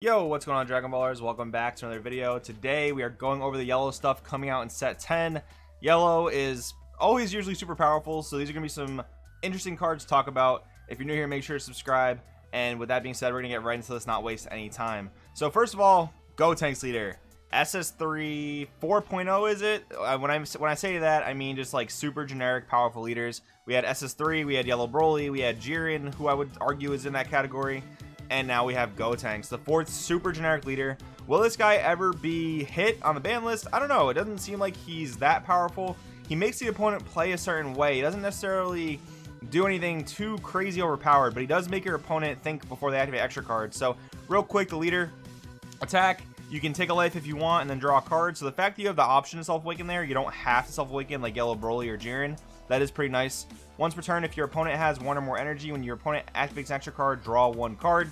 Yo, what's going on, Dragon Ballers? Welcome back to another video. Today we are going over the yellow stuff coming out in set 10. Yellow is always usually super powerful, so these are going to be some interesting cards to talk about. If you're new here, make sure to subscribe. And with that being said, we're going to get right into this, not waste any time. So first of all, Gotenks leader. SS3 4.0 is it? When I say that, I mean just like super generic powerful leaders. We had SS3, we had Yellow Broly, we had Jiren, who I would argue is in that category. And now we have Gotenks, the fourth super generic leader. Will this guy ever be hit on the ban list? I don't know. It doesn't seem like he's that powerful. He makes the opponent play a certain way. He doesn't necessarily do anything too crazy overpowered, but he does make your opponent think before they activate extra cards. So real quick, the leader attack, you can take a life if you want and then draw a card. So the fact that you have the option to self-awaken there, you don't have to self-awaken like Yellow Broly or Jiren. That is pretty nice. Once per turn, if your opponent has one or more energy, when your opponent activates an extra card, draw one card.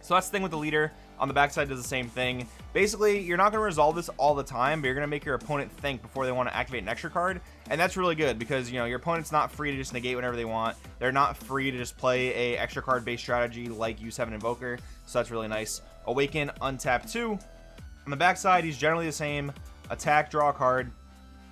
So that's the thing with the leader. On the backside does the same thing. Basically, you're not going to resolve this all the time, but you're going to make your opponent think before they want to activate an extra card. And that's really good because, you know, your opponent's not free to just negate whenever they want. They're not free to just play a extra card based strategy like U7 Invoker. So that's really nice. Awaken, untap 2. On the backside, he's generally the same. Attack, draw a card.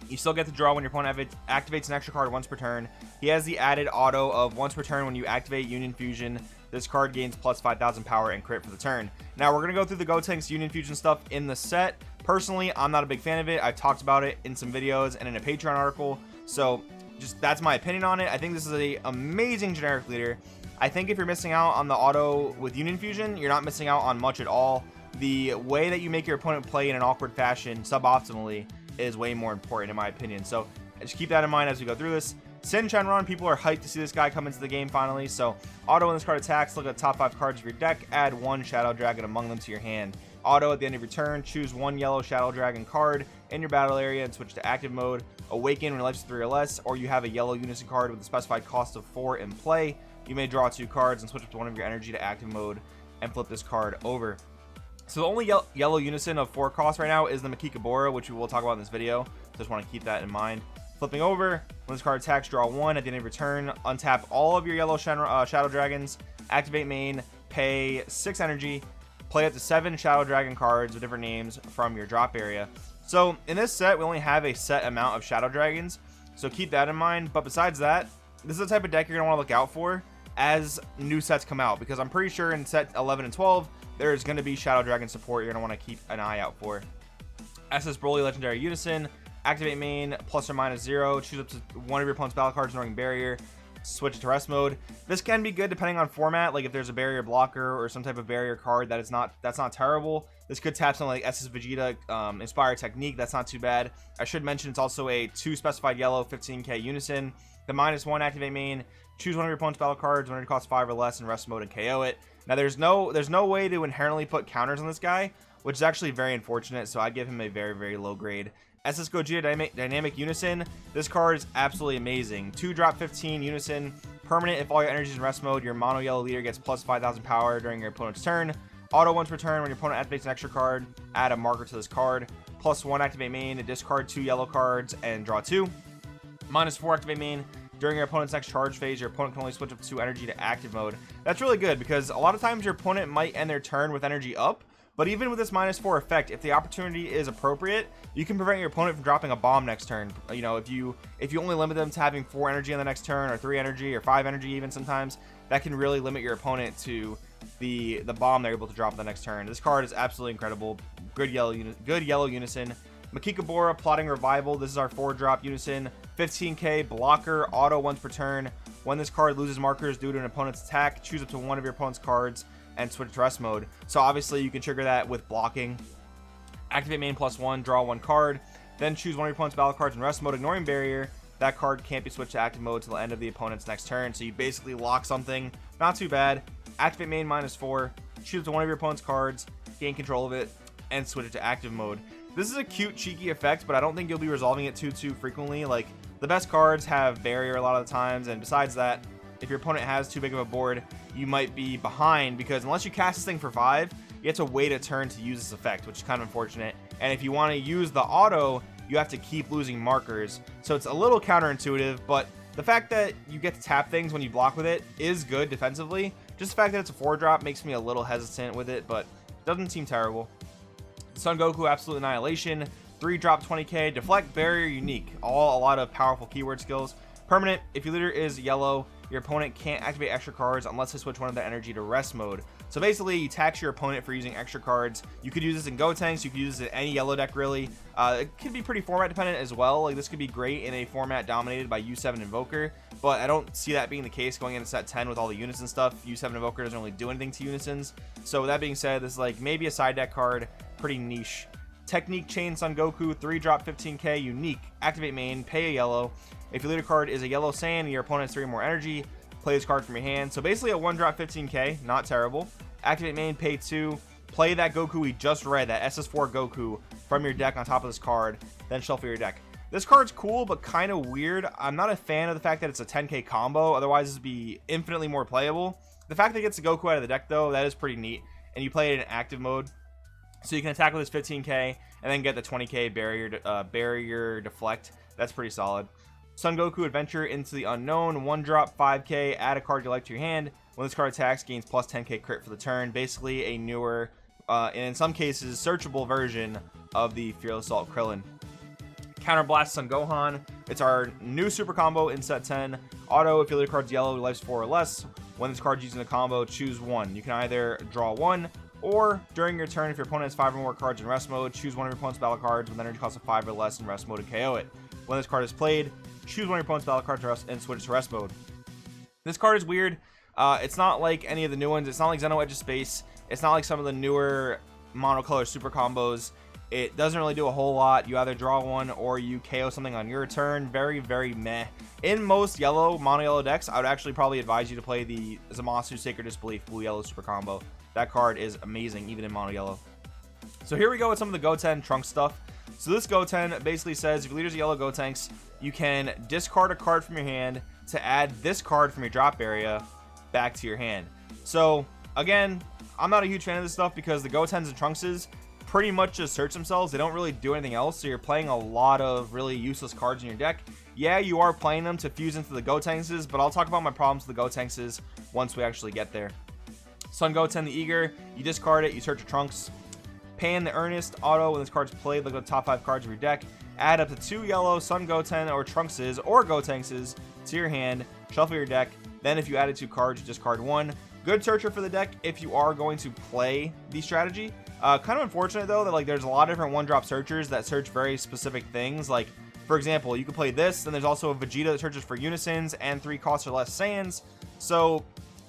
You still get to draw when your opponent activates an extra card once per turn. He has the added auto of once per turn when you activate Union Fusion. This card gains plus 5,000 power and crit for the turn. Now we're going to go through the Gotenks Union Fusion stuff in the set. Personally, I'm not a big fan of it. I've talked about it in some videos and in a Patreon article. So just that's my opinion on it. I think this is an amazing generic leader. I think if you're missing out on the auto with Union Fusion, you're not missing out on much at all. The way that you make your opponent play in an awkward fashion suboptimally is way more important in my opinion. So just keep that in mind as we go through this. Syn Shenron, people are hyped to see this guy come into the game finally. So auto when this card attacks, look at the top 5 cards of your deck, add one Shadow Dragon among them to your hand. Auto at the end of your turn, choose one yellow Shadow Dragon card in your battle area and switch to active mode. Awaken when life's 3 or less, or you have a yellow Unison card with a specified cost of 4 in play. You may draw 2 cards and switch up to one of your energy to active mode and flip this card over. So the only yellow Unison of 4 costs right now is the Makikabora, which we will talk about in this video. Just want to keep that in mind. Flipping over, when this card attacks, draw 1 at the end of your turn. Untap all of your yellow Shadow Dragons. Activate main, pay 6 energy. Play up to 7 Shadow Dragon cards with different names from your drop area. So in this set, we only have a set amount of Shadow Dragons. So keep that in mind. But besides that, this is the type of deck you're going to want to look out for as new sets come out. Because I'm pretty sure in set 11 and 12, there's going to be Shadow Dragon support you're going to want to keep an eye out for. SS Broly Legendary Unison. Activate main, plus or minus 0. Choose up to one of your opponent's battle cards ignoring barrier. Switch to rest mode. This can be good depending on format. Like if there's a barrier blocker or some type of barrier card that's not terrible. This could tap something like SS Vegeta Inspired Technique. That's not too bad. I should mention it's also a 2 specified yellow 15k Unison. The -1 activate main. Choose one of your opponent's battle cards when it costs 5 or less in rest mode and KO it. Now there's no way to inherently put counters on this guy, which is actually very unfortunate. So I'd give him a very, very low grade. SS Gogeta Dynamic Unison. This card is absolutely amazing. 2 drop 15 Unison. Permanent if all your energy is in rest mode. Your mono yellow leader gets plus 5,000 power during your opponent's turn. Auto once per turn when your opponent activates an extra card. Add a marker to this card. +1 activate main. Discard 2 yellow cards and draw 2. -4 activate main. During your opponent's next charge phase, your opponent can only switch up to energy to active mode. That's really good because a lot of times your opponent might end their turn with energy up. But even with this -4 effect, if the opportunity is appropriate, you can prevent your opponent from dropping a bomb next turn. You know, if you only limit them to having 4 energy on the next turn, or 3 energy, or 5 energy even sometimes, that can really limit your opponent to the bomb they're able to drop the next turn. This card is absolutely incredible. Good yellow Unison. Makikabora, Plotting Revival. This is our 4-drop Unison. 15k blocker, auto once per turn. When this card loses markers due to an opponent's attack, choose up to one of your opponent's cards and switch to rest mode. So obviously you can trigger that with blocking. Activate main +1, draw 1 card, then choose one of your opponent's battle cards in rest mode ignoring barrier. That card can't be switched to active mode till the end of the opponent's next turn. So you basically lock something. Not too bad. Activate main -4, choose to one of your opponent's cards, gain control of it, and switch it to active mode. This is a cute, cheeky effect, but I don't think you'll be resolving it too frequently. Like, the best cards have barrier a lot of the times, and besides that, if your opponent has too big of a board, you might be behind because unless you cast this thing for 5, you have to wait a turn to use this effect, which is kind of unfortunate. And if you want to use the auto, you have to keep losing markers. So it's a little counterintuitive, but the fact that you get to tap things when you block with it is good defensively. Just the fact that it's a 4-drop makes me a little hesitant with it, but Doesn't seem terrible. Son Goku, Absolute Annihilation, 3-drop 20k, Deflect, Barrier, Unique. All a lot of powerful keyword skills. Permanent, if your leader is yellow, your opponent can't activate extra cards unless they switch one of their energy to rest mode. So basically, you tax your opponent for using extra cards. You could use this in Gotenks, you could use this in any yellow deck really. It could be pretty format dependent as well. Like this could be great in a format dominated by U7 Invoker, but I don't see that being the case going into set 10 with all the Unison stuff. U7 Invoker doesn't really do anything to Unisons. So with that being said, this is like maybe a side deck card, pretty niche. Technique Chain Son Goku, 3-drop 15k, Unique, activate main, pay a yellow. If your leader card is a yellow Saiyan and your opponent has 3 more energy, play this card from your hand. So basically a 1-drop 15k, not terrible. Activate main, pay 2, play that Goku we just read, that SS4 Goku from your deck on top of this card, then shuffle your deck. This card's cool, but kind of weird. I'm not a fan of the fact that it's a 10k combo, otherwise this would be infinitely more playable. The fact that it gets the Goku out of the deck though, that is pretty neat, and you play it in active mode. So you can attack with this 15k and then get the 20k barrier deflect. That's pretty solid. Son Goku, Adventure into the Unknown, 1-drop 5k, add a card you like to your hand. When this card attacks, gains plus 10k crit for the turn. Basically a newer, and in some cases, searchable version of the Fearless Assault Krillin. Counterblast Son Gohan. It's our new super combo in set 10. Auto, if your leader card's yellow, life's 4 or less. When this card's using a combo, choose one. You can either draw one, or during your turn, if your opponent has 5 or more cards in rest mode, choose one of your opponent's battle cards with energy cost of 5 or less in rest mode and KO it. When this card is played, choose one of your opponent's battle cards and switch to rest mode. This card is weird. It's not like any of the new ones. It's not like Xeno Edge of Space. It's not like some of the newer monocolor super combos. It doesn't really do a whole lot. You either draw one or you KO something on your turn. Very, very meh. In most yellow, mono yellow decks, I would actually probably advise you to play the Zamasu Sacred Disbelief blue yellow super combo. That card is amazing, even in mono yellow. So here we go with some of the Goten and Trunks stuff. So this Goten basically says if your leader's a yellow Gotenks, you can discard a card from your hand to add this card from your drop area back to your hand. So again, I'm not a huge fan of this stuff because the Gotens and Trunkses pretty much just search themselves. They don't really do anything else, so you're playing a lot of really useless cards in your deck. Yeah, you are playing them to fuse into the Gotenkses, but I'll talk about my problems with the Gotenkses once we actually get there. Son Goten the Eager, you discard it, you search your Trunks. Pan the Earnest, auto, when this card's played, look at the top 5 cards of your deck. Add up to 2 yellow Son Goten or Trunkses or Gotenkses to your hand, shuffle your deck. Then if you added 2 cards, you discard 1. Good searcher for the deck if you are going to play the strategy. Kind of unfortunate though that like there's a lot of different 1-drop searchers that search very specific things. Like for example, you could play this, and there's also a Vegeta that searches for Unisons and 3 cost or less Saiyans. So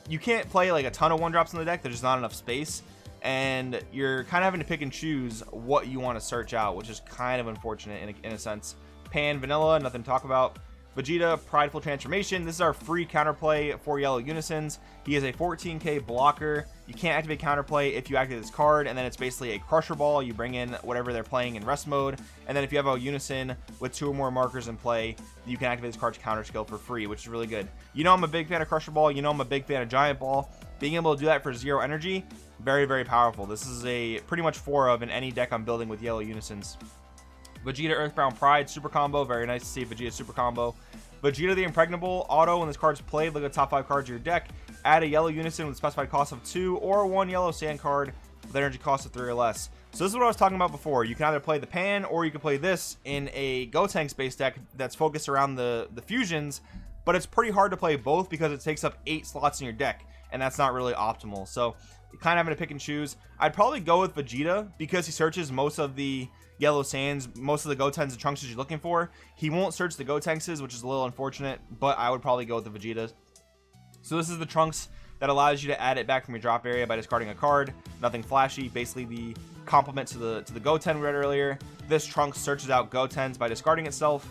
you can't play like a ton of 1-drops in the deck. There's just not enough space, and you're kind of having to pick and choose what you want to search out, which is kind of unfortunate in a sense. Pan Vanilla, nothing to talk about. Vegeta, Prideful Transformation. This is our free counterplay for yellow Unisons. He is a 14k blocker. You can't activate counterplay if you activate this card, and then it's basically a Crusher Ball. You bring in whatever they're playing in rest mode, and then if you have a Unison with 2 or more markers in play, you can activate this card's counter skill for free, which is really good. You know I'm a big fan of Crusher Ball. You know I'm a big fan of Giant Ball. Being able to do that for 0 energy, very, very powerful. This is a pretty much 4 of in any deck I'm building with yellow Unisons. Vegeta Earthbound Pride super combo, very nice to see Vegeta super combo. Vegeta the Impregnable, auto, when this card's played, look at the top 5 cards of your deck, add a yellow Unison with specified cost of 2 or 1 yellow Sand card with energy cost of 3 or less. So this is what I was talking about before. You can either play the Pan or you can play this in a Gotenks based deck that's focused around the fusions, but it's pretty hard to play both because it takes up 8 slots in your deck, and that's not really optimal. So you're kind of having to pick and choose. I'd probably go with Vegeta because he searches most of the yellow Sands, most of the Gotens and Trunks you're looking for. He won't search the Gotenkses, which is a little unfortunate, but I would probably go with the Vegetas. So this is the Trunks that allows you to add it back from your drop area by discarding a card. Nothing flashy, basically the complement to the Goten we read earlier. This Trunks searches out Gotens by discarding itself.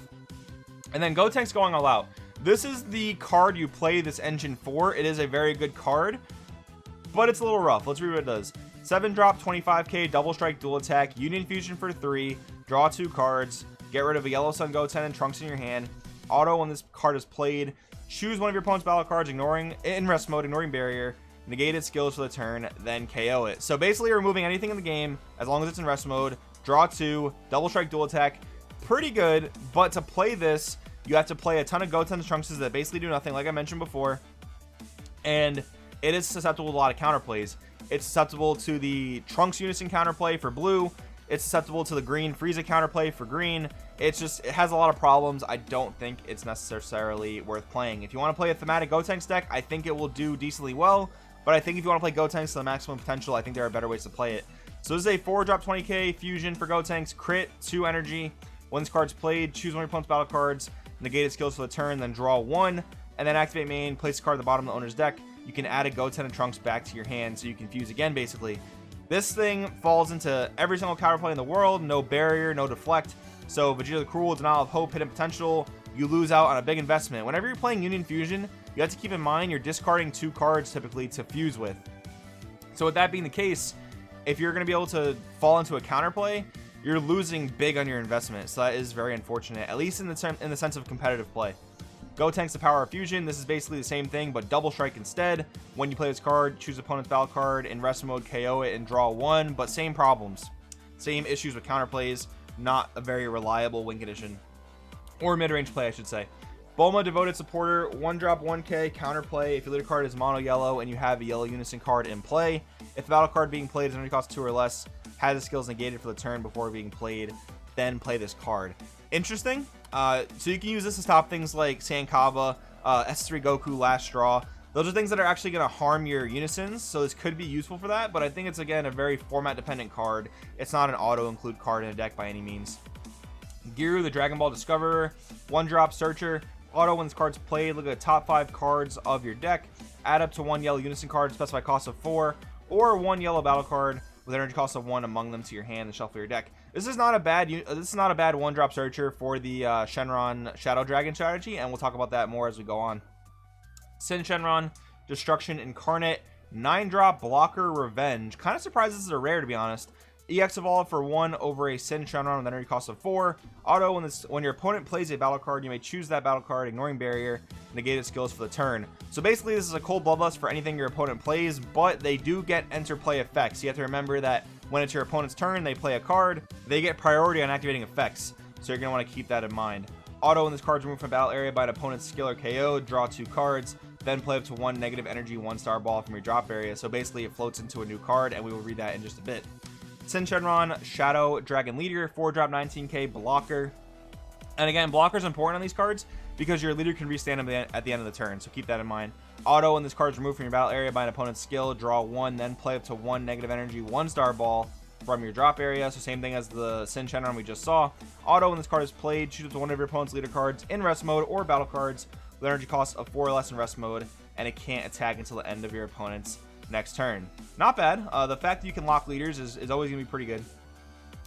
And then Gotenks going all out. This is the card you play this engine for. It is a very good card, but it's a little rough. Let's read what it does. 7-drop 25k, double strike, dual attack, Union Fusion for 3, draw 2 cards, get rid of a yellow Son Goten and Trunks in your hand. Auto, when this card is played, choose one of your opponent's battle cards, ignoring in rest mode, ignoring barrier, negate its skills for the turn, then KO it. So basically removing anything in the game as long as it's in rest mode, draw 2, double strike, dual attack. Pretty good, but to play this, you have to play a ton of Goten and Trunkses that basically do nothing, like I mentioned before, and it is susceptible to a lot of counterplays. It's susceptible to the Trunks Unison counterplay for blue. It's susceptible to the green Frieza counterplay for green. It has a lot of problems. I don't think it's necessarily worth playing. If you want to play a thematic Gotenks deck, I think it will do decently well. But I think if you want to play Gotenks to the maximum potential, I think there are better ways to play it. So this is a 4-drop 20k fusion for Gotenks, crit, 2 energy. When this card's played, choose one of your opponent's battle cards, negate its skills for the turn, then draw 1, and then activate main, place a card at the bottom of the owner's deck. You can add a Goten and Trunks back to your hand so you can fuse again, basically. This thing falls into every single counterplay in the world, no barrier, no deflect. So Vegeta the Cruel, Denial of Hope, Hidden Potential, you lose out on a big investment. Whenever you're playing Union Fusion, you have to keep in mind you're discarding 2 cards typically to fuse with. So with that being the case, if you're going to be able to fall into a counterplay, you're losing big on your investment. So that is very unfortunate, at least in the sense of competitive play. Gotenks, the Power of Fusion. This is basically the same thing, but double strike instead. When you play this card, choose opponent's battle card in rest mode, KO it, and draw 1. But same problems, same issues with counterplays. Not a very reliable win condition, or mid-range play, I should say. Bulma, Devoted Supporter, 1-drop 1k counterplay. If your leader card is mono yellow and you have a yellow Unison card in play, if the battle card being played is energy cost 2 or less, has the skills negated for the turn before being played, then play this card. Interesting. So you can use this to stop things like Sankava, SS3 Goku, Last Straw. Those are things that are actually going to harm your Unisons, so this could be useful for that, but I think it's, again, a very format-dependent card. It's not an auto-include card in a deck by any means. Giru, the Dragon Ball Discoverer, 1-drop Searcher. Auto, when this card's played, look at the top 5 cards of your deck. Add up to 1 yellow Unison card, specify cost of 4, or 1 yellow battle card with energy cost of 1 among them to your hand and shuffle your deck. This is not a bad 1-drop Searcher for the Shenron Shadow Dragon strategy, and we'll talk about that more as we go on. Syn Shenron, Destruction Incarnate, 9-drop Blocker Revenge. Kind of surprised this is a rare, to be honest. EX Evolve for 1 over a Syn Shenron with energy cost of 4. Auto, when your opponent plays a battle card, you may choose that battle card, ignoring barrier, negate its skills for the turn. So basically, this is a cold bloodlust for anything your opponent plays, but they do get enter play effects. You have to remember that when it's your opponent's turn, they play a card, they get priority on activating effects. So you're going to want to keep that in mind. Auto, when this card's removed from battle area by an opponent's skill or KO, draw 2 cards, then play up to 1 negative energy 1-star ball from your drop area. So basically, it floats into a new card, and we will read that in just a bit. Syn Shenron, Shadow Dragon Leader, 4-drop 19k blocker. And again, blocker is important on these cards because your leader can restand at the end of the turn, so keep that in mind. Auto, when this card is removed from your battle area by an opponent's skill, draw 1, then play up to 1 negative energy 1-star ball from your drop area. So same thing as the Syn Shenron we just saw. Auto, when this card is played, choose up to 1 of your opponent's leader cards in rest mode or battle cards with energy cost of 4 or less in rest mode, and it can't attack until the end of your opponent's next turn. Not bad. The fact that you can lock leaders is always going to be pretty good.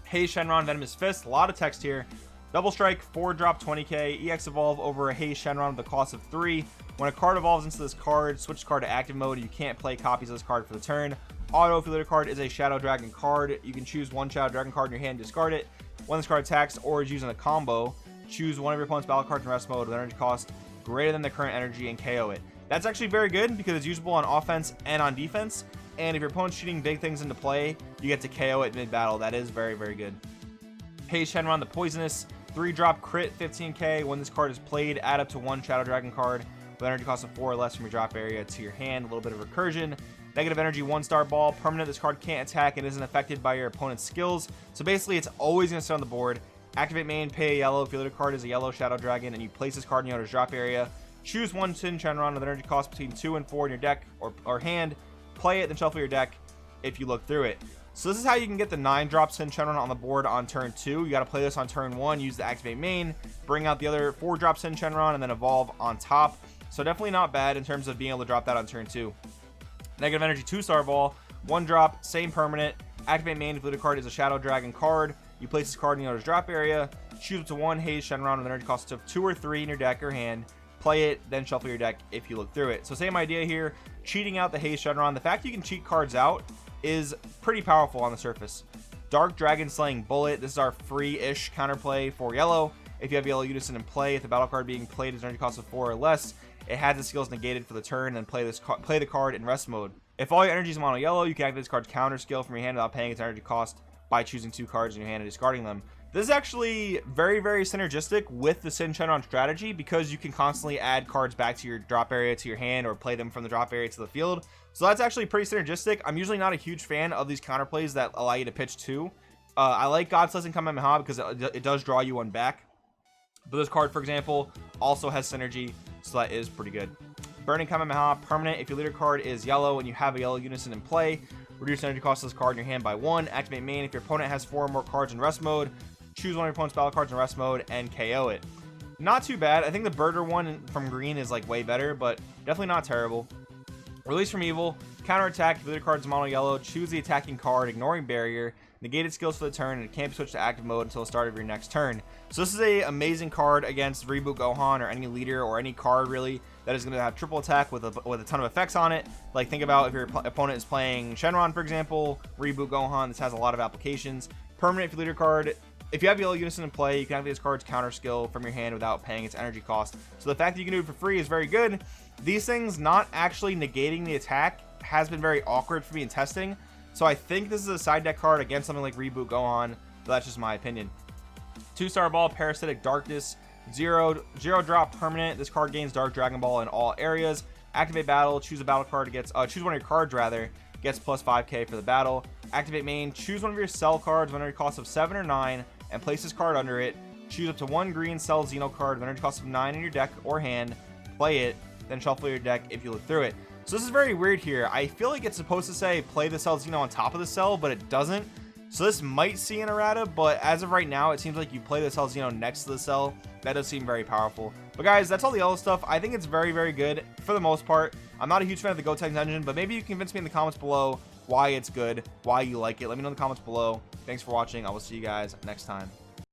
Haze Shenron, Venomous Fist, a lot of text here. Double Strike, 4-drop 20k, EX Evolve over a Haze Shenron with a cost of 3. When a card evolves into this card, switch the card to active mode. You can't play copies of this card for the turn. Auto, if your leader card is a Shadow Dragon card, you can choose 1 Shadow Dragon card in your hand, discard it. When this card attacks or is used in a combo, choose 1 of your opponent's battle cards in rest mode with energy cost greater than the current energy and KO it. That's actually very good because it's usable on offense and on defense. And if your opponent's shooting big things into play, you get to KO it mid-battle. That is very, very good. Haze Shenron, the Poisonous, 3-drop crit 15k. When this card is played, add up to 1 Shadow Dragon card with energy cost of 4 or less from your drop area to your hand. A little bit of recursion. Negative energy 1-star ball. Permanent, this card can't attack and isn't affected by your opponent's skills. So basically, it's always going to sit on the board. Activate main, pay a yellow. If your leader card is a yellow Shadow Dragon and you place this card in your owner's drop area, choose 1 Syn Shenron with energy cost between 2 and 4 in your deck or hand. Play it, then shuffle your deck if you look through it. So this is how you can get the 9-drop Syn Shenron on the board on turn 2. You got to play this on turn 1, use the activate main, bring out the other 4-drop Syn Shenron, and then evolve on top. So definitely not bad in terms of being able to drop that on turn 2. Negative energy 2-star ball, 1-drop, same permanent. Activate main if the leader card is a Shadow Dragon card. You place this card in your owner's drop area. Choose up to 1 Haze Shenron with energy cost of 2 or 3 in your deck or hand. Play it, then shuffle your deck if you look through it. So same idea here, cheating out the Haze Shenron. The fact you can cheat cards out is pretty powerful on the surface. Dark Dragon Slaying Bullet. This is our free-ish counterplay for yellow. If you have yellow Unison in play, if the battle card being played is energy cost of 4 or less, it has the skills negated for the turn, and play the card in rest mode. If all your energy is mono yellow, you can activate this card's counter skill from your hand without paying its energy cost by choosing 2 cards in your hand and discarding them. This is actually very, very synergistic with the Syn Shenron strategy because you can constantly add cards back to your drop area to your hand or play them from the drop area to the field. So that's actually pretty synergistic. I'm usually not a huge fan of these counterplays that allow you to pitch two. I like God's Blessing Kamehameha because it does draw you one back. But this card, for example, also has synergy, so that is pretty good. Burning Kamehameha, permanent. If your leader card is yellow and you have a yellow unison in play, reduce energy cost of this card in your hand by 1. Activate main. If your opponent has 4 or more cards in rest mode, choose one of your opponent's battle cards in rest mode and KO it. Not too bad. I think the Birder one from green is like way better, but definitely not terrible. Release from evil. Counter attack. If your leader card is mono yellow, choose the attacking card, ignoring barrier. Negate its skills for the turn, and it can't be switched to active mode until the start of your next turn. So this is a amazing card against Reboot Gohan or any leader or any card really that is going to have triple attack with a ton of effects on it. Like think about if your opponent is playing Shenron, for example, Reboot Gohan. This has a lot of applications. Permanent. If your leader card, if you have yellow unison in play, you can activate this card's counter skill from your hand without paying its energy cost. So the fact that you can do it for free is very good. These things not actually negating the attack has been very awkward for me in testing. So I think this is a side deck card against something like Reboot Gohan, but that's just my opinion. 2-star ball, Parasitic Darkness, 0 drop permanent. This card gains Dark Dragon Ball in all areas. Activate battle, choose a battle card, choose one of your cards rather, gets plus 5k for the battle. Activate main, choose one of your cell cards with an energy cost of 7 or 9 and place this card under it. Choose up to 1 green cell Xeno card with an energy cost of 9 in your deck or hand, play it, then shuffle your deck if you look through it. So this is very weird here. I feel like it's supposed to say play the cell Xeno on top of the cell, but it doesn't. So this might see an errata, but as of right now, it seems like you play the cell Xeno next to the cell. That does seem very powerful. But guys, that's all the yellow stuff. I think it's very, very good for the most part. I'm not a huge fan of the Gotenks engine, but maybe you can convince me in the comments below why it's good, why you like it. Let me know in the comments below. Thanks for watching. I will see you guys next time.